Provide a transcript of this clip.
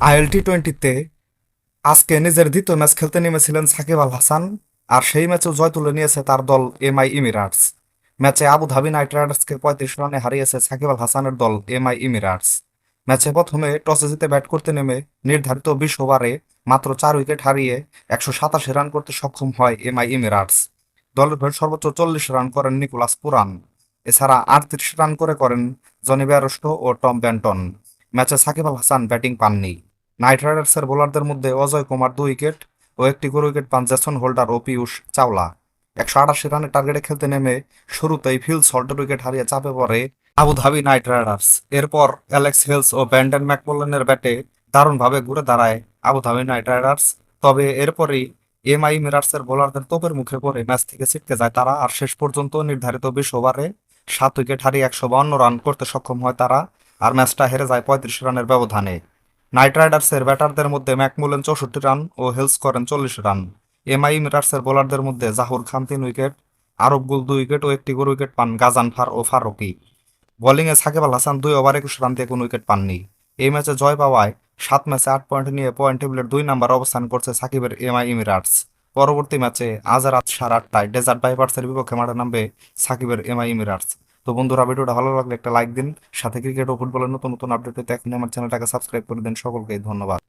IL-T20-তে আজকে নিজের দ্বিতীয় ম্যাচ খেলতে নেমেছিলেন সাকিব আল হাসান। আর সেই ম্যাচেও জয় তুলে নিয়েছে তার দল এমআই ইমিরাটস। ম্যাচে আবুধাবি নাইট রাইডার্সকে 35 রানে হারিয়েছে সাকিব আল হাসানের দল এমআই ইমিরাটস। ম্যাচে প্রথমে টসে জিতে ব্যাট করতে নেমে নির্ধারিত 20 ওভারে মাত্র 4 উইকেট হারিয়ে 187 রান করতে সক্ষম হয় এমআই ইমিরাটস। দলের হয়ে সর্বোচ্চ 40 রান করেন নিকোলাস পুরান। এছাড়া 38 রান করেন জনি বেয়ারস্টো ও টম ব্যান্টন। ম্যাচে সাকিব আল হাসান ব্যাটিং পাননি। নাইট রাইডার্সের বোলারদের মধ্যে অজয় কুমার 2 উইকেট ও একটি করে উইকেট পান জেসন হোল্ডার ও পীয়ূষ চাওলা। 188 রানের টার্গেটে খেলতে নেমে শুরুতেই ফিল সল্টের উইকেট হারিয়ে চাপে পড়ে আবুধাবি নাইট রাইডার্স। এরপর অ্যালেক্স হেলস ও ব্যান্ডন ম্যাকমোল্লানের ব্যাটে দারুণভাবে ঘুরে দাঁড়ায় আবুধাবি নাইট রাইডার্স। তবে এরপরই এমআই মিরাটসের বোলারদের তোপের মুখে পড়ে ম্যাচ থেকে ছিটকে যায় তারা। আর শেষ পর্যন্ত নির্ধারিত 20 ওভারে 7 উইকেট হারিয়ে 152 রান করতে সক্ষম হয় তারা। আর ম্যাচটা হেরে যায় 35 রানের ব্যবধানে। নাইট রাইডার্সের ব্যাটারদের মধ্যে ম্যাকমুলেন 64 রান ও হেলস করেন 40 রান। এমআই মিরাটসের বোলারদের মধ্যে জাহুর খান 3 উইকেট, আরব গুল 2 উইকেট ও একটি করে উইকেট পান গাজানফার ও ফারুকি। বোলিংয়ে সাকিব আল হাসান 2 ওভার 21 রান দিয়ে কোনো উইকেট পাননি। এই ম্যাচে জয় পাওয়ায় 7 ম্যাচে 8 পয়েন্ট নিয়ে পয়েন্ট টেবিলের 2 নম্বরে অবস্থান করছে সাকিবের এমআই ইমিরাটস। পরবর্তী ম্যাচে আজ রাত 8:30টায় ডেজার্ট ভাইপার্সের বিপক্ষে মাঠে নামবে সাকিবের এমআই ইমিরাটস। তো বন্ধুরা, ভিডিওটা ভালো লাগলে একটা লাইক দিন, সাথে ক্রিকেট ও ফুটবলের নতুন নতুন আপডেট পেতে এখনই আমার চ্যানেলটাকে সাবস্ক্রাইব করে দিন। সকলকে ধন্যবাদ।